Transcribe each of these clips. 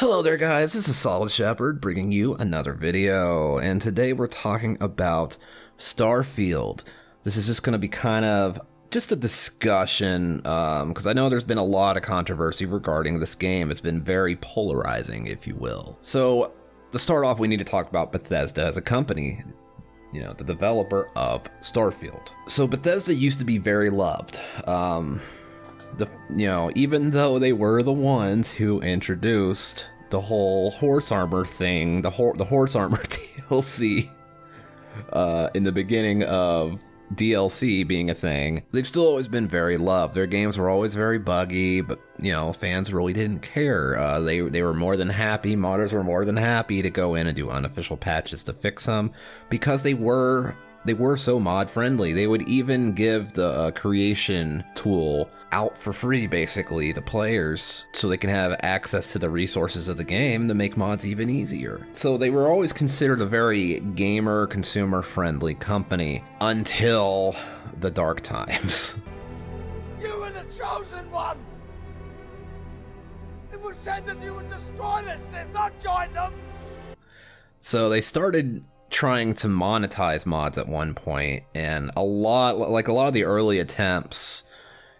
Hello there guys, this is Solid Shepard bringing you another video, and today we're talking about Starfield. This is just going to be kind of just a discussion, because I know there's been a lot of controversy regarding this game. It's been very polarizing, if you will. So, to start off, we need to talk about Bethesda as a company, the developer of Starfield. So Bethesda used to be very loved. Even though they were the ones who introduced the whole horse armor thing, the horse armor DLC in the beginning of DLC being a thing, they've still always been very loved. Their games were always very buggy, but fans really didn't care. They were more than happy. Modders were more than happy to go in and do unofficial patches to fix them because they were so mod friendly. They would even give the creation tool out for free basically to players so they can have access to the resources of the game to make mods even easier. So they were always considered a very gamer consumer friendly company until the dark times. You were the chosen one! It was said that you would destroy the Sith, not join them! So they started trying to monetize mods at one point, and a lot of the early attempts,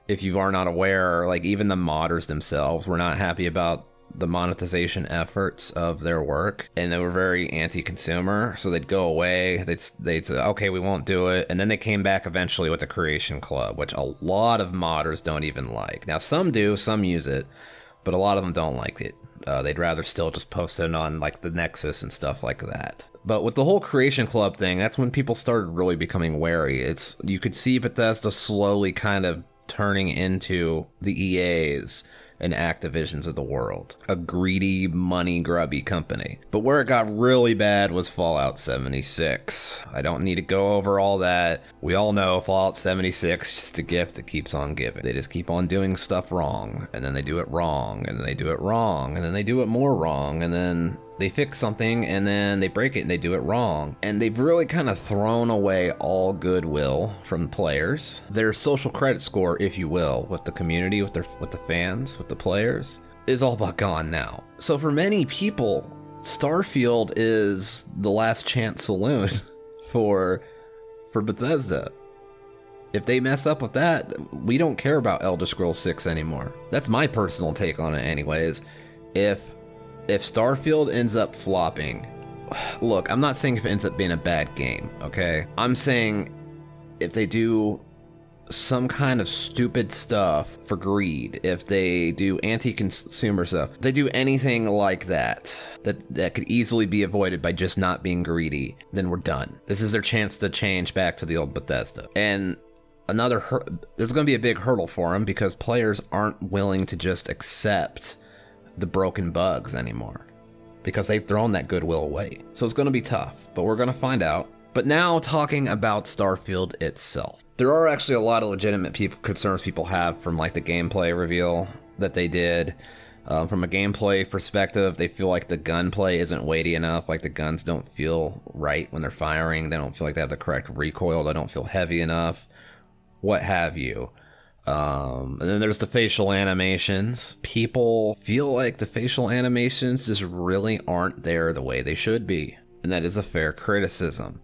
if you are not aware, like even the modders themselves were not happy about the monetization efforts of their work, and they were very anti-consumer, so they'd go away, they'd say, okay, we won't do it, and then they came back eventually with the Creation Club, which a lot of modders don't even like. Now some do, some use it, but a lot of them don't like it. They'd rather still just post it on like the Nexus and stuff like that. But with the whole Creation Club thing, that's when people started really becoming wary. You could see Bethesda slowly kind of turning into the EAs and Activisions of the world. A greedy, money-grubby company. But where it got really bad was Fallout 76. I don't need to go over all that. We all know Fallout 76 is just a gift that keeps on giving. They just keep on doing stuff wrong, and then they do it wrong, and then they do it wrong, and then they do it more wrong, and then they fix something and then they break it and they do it wrong. And they've really kind of thrown away all goodwill from players. Their social credit score, if you will, with the community, with the fans, with the players, is all but gone now. So for many people, Starfield is the last chance saloon for Bethesda. If they mess up with that, we don't care about Elder Scrolls 6 anymore. That's my personal take on it anyways. If Starfield ends up flopping, look, I'm not saying if it ends up being a bad game, okay? I'm saying if they do some kind of stupid stuff for greed, if they do anti-consumer stuff, if they do anything like that could easily be avoided by just not being greedy, then we're done. This is their chance to change back to the old Bethesda. And there's going to be a big hurdle for them because players aren't willing to just accept the broken bugs anymore because they've thrown that goodwill away. So it's going to be tough, but we're going to find out. But now talking about Starfield itself, there are actually a lot of legitimate concerns people have from like the gameplay reveal that they did. From a gameplay perspective, they feel like the gunplay isn't weighty enough, like the guns don't feel right when they're firing, they don't feel like they have the correct recoil, they don't feel heavy enough, what have you. And then there's the facial animations. People feel like the facial animations just really aren't there the way they should be. And that is a fair criticism.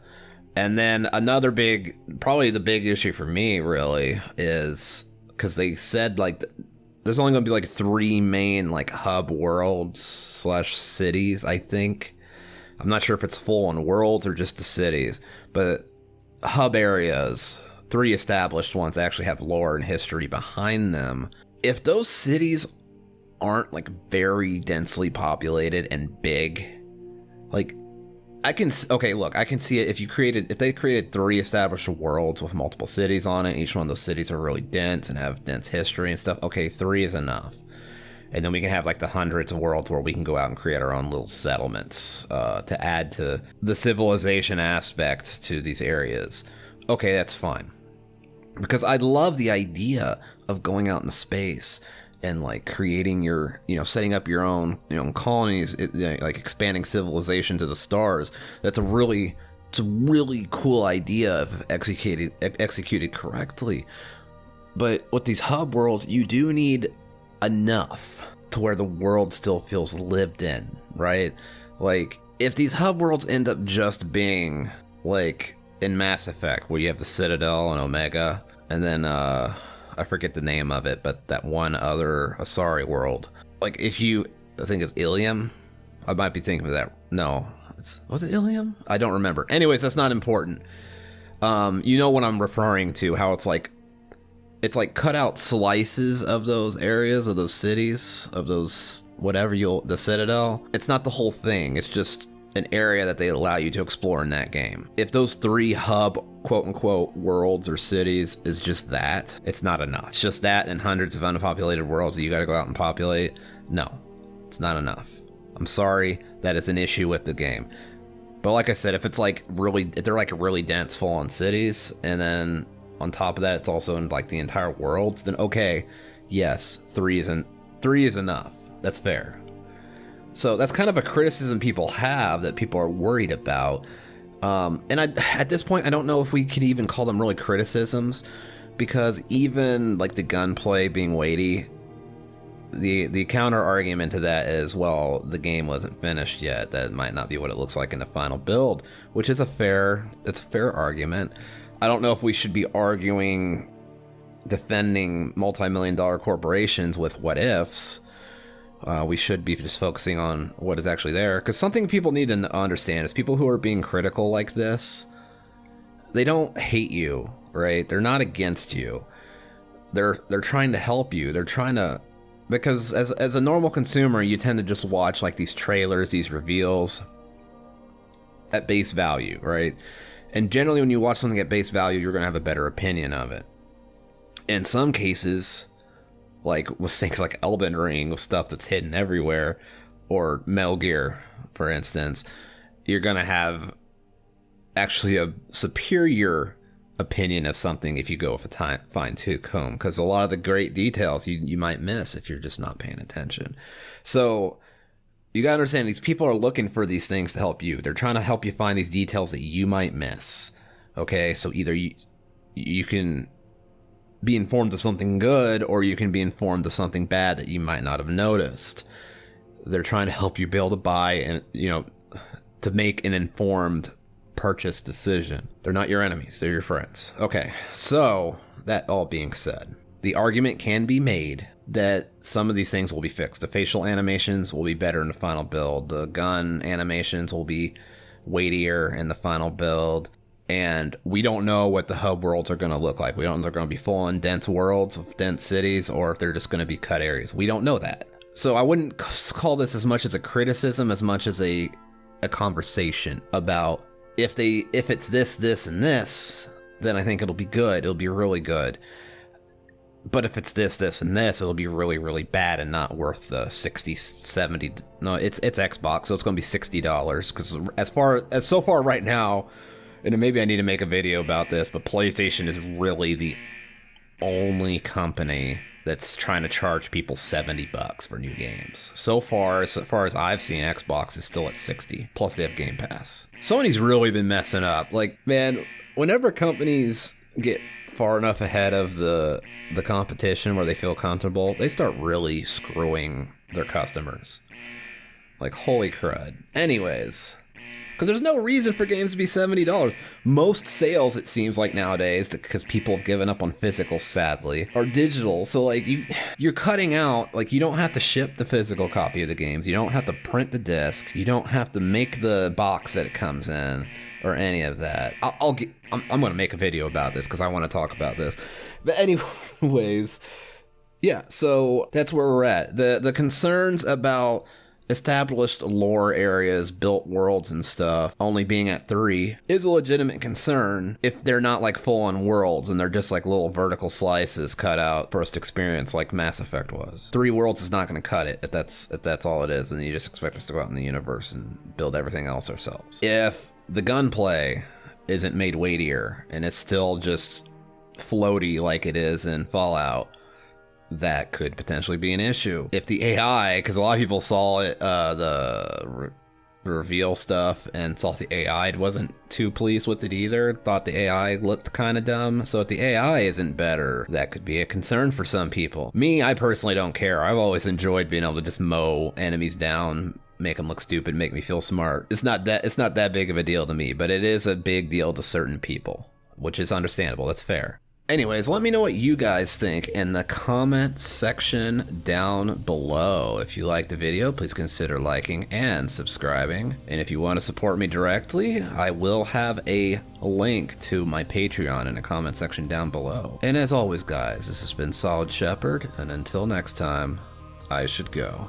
And then another probably the big issue for me really is because they said like there's only going to be like 3 main like hub worlds / cities, I think. I'm not sure if it's full on worlds or just the cities, but hub areas. 3 established ones actually have lore and history behind them. If those cities aren't like very densely populated and big, like I can see it if they created 3 established worlds with multiple cities on it, each one of those cities are really dense and have dense history and stuff. Okay, 3 is enough. And then we can have like the hundreds of worlds where we can go out and create our own little settlements to add to the civilization aspect to these areas. Okay, that's fine. Because I love the idea of going out into space and like creating your, setting up your own, colonies, like expanding civilization to the stars. It's a really cool idea if executed correctly. But with these hub worlds, you do need enough to where the world still feels lived in, right? Like, if these hub worlds end up just being like in Mass Effect, where you have the Citadel and Omega, and then I forget the name of it, but that one other Asari world. Like, if you, I think it's Ilium. I might be thinking of that. No, was it Ilium? I don't remember. Anyways, that's not important. You know what I'm referring to? How it's like cut out slices of those areas, of those cities, of those whatever the Citadel. It's not the whole thing. It's just an area that they allow you to explore in that game. If those 3 hub quote-unquote worlds or cities is just that, it's not enough. It's just that and hundreds of unpopulated worlds that you got to go out and populate. No, it's not enough. I'm sorry, that is an issue with the game. But like I said, if it's like if they're like really dense full-on cities, and then on top of that it's also in like the entire world, then okay, yes, 3 is enough. That's fair. So that's kind of a criticism people have, that people are worried about. And at this point, I don't know if we could even call them really criticisms, because even like the gunplay being weighty, the counter argument to that is, well, the game wasn't finished yet. That might not be what it looks like in the final build, which is a fair argument. I don't know if we should be arguing defending multi-million-dollar corporations with what ifs. We should be just focusing on what is actually there, because something people need to understand is people who are being critical like this, they don't hate you, right? They're not against you. They're trying to help you. They're trying to, because as a normal consumer, you tend to just watch like these trailers, these reveals at base value, right? And generally when you watch something at base value, you're going to have a better opinion of it. In some cases, like with things like Elden Ring, with stuff that's hidden everywhere, or Metal Gear, for instance, you're going to have actually a superior opinion of something if you go with a fine-tooth comb, because a lot of the great details you might miss if you're just not paying attention. So you got to understand, these people are looking for these things to help you. They're trying to help you find these details that you might miss. Okay, so either you can be informed of something good, or you can be informed of something bad that you might not have noticed. They're trying to help you be able to buy and, to make an informed purchase decision. They're not your enemies, they're your friends. Okay, so that all being said, the argument can be made that some of these things will be fixed. The facial animations will be better in the final build. The gun animations will be weightier in the final build. And we don't know what the hub worlds are going to look like. We don't know if they're going to be full-on dense worlds of dense cities, or if they're just going to be cut areas. We don't know that. So I wouldn't call this as much as a criticism as much as a conversation about if it's this, and this, then I think it'll be good. It'll be really good. But if it's this, and this, it'll be really, really bad and not worth the 60, 70. No, it's Xbox, so it's going to be $60. Because so far right now, and maybe I need to make a video about this, but PlayStation is really the only company that's trying to charge people $70 for new games. So far as I've seen, Xbox is still at 60. Plus they have Game Pass. Sony's really been messing up. Like, man, whenever companies get far enough ahead of the competition where they feel comfortable, they start really screwing their customers. Like, holy crud. Anyways, because there's no reason for games to be $70. Most sales, it seems like nowadays, because people have given up on physical, sadly, are digital. So like you're cutting out, like, you don't have to ship the physical copy of the games. You don't have to print the disc. You don't have to make the box that it comes in, or any of that. I'm going to make a video about this because I want to talk about this. But anyways, yeah, so that's where we're at. The concerns about established lore areas, built worlds and stuff only being at 3 is a legitimate concern if they're not like full-on worlds and they're just like little vertical slices cut out first experience like Mass Effect was. 3 worlds is not going to cut it if that's all it is, and you just expect us to go out in the universe and build everything else ourselves. If the gunplay isn't made weightier and it's still just floaty like it is in Fallout, that could potentially be an issue. If the AI, because a lot of people saw it, reveal stuff and saw the AI, wasn't too pleased with it either. Thought the AI looked kind of dumb. So if the AI isn't better, that could be a concern for some people. Me, I personally don't care. I've always enjoyed being able to just mow enemies down, make them look stupid, make me feel smart. It's not that big of a deal to me, but it is a big deal to certain people, which is understandable. That's fair. Anyways, let me know what you guys think in the comments section down below. If you liked the video, please consider liking and subscribing. And if you want to support me directly, I will have a link to my Patreon in the comment section down below. And as always, guys, this has been Solid Shepard, and until next time, I should go.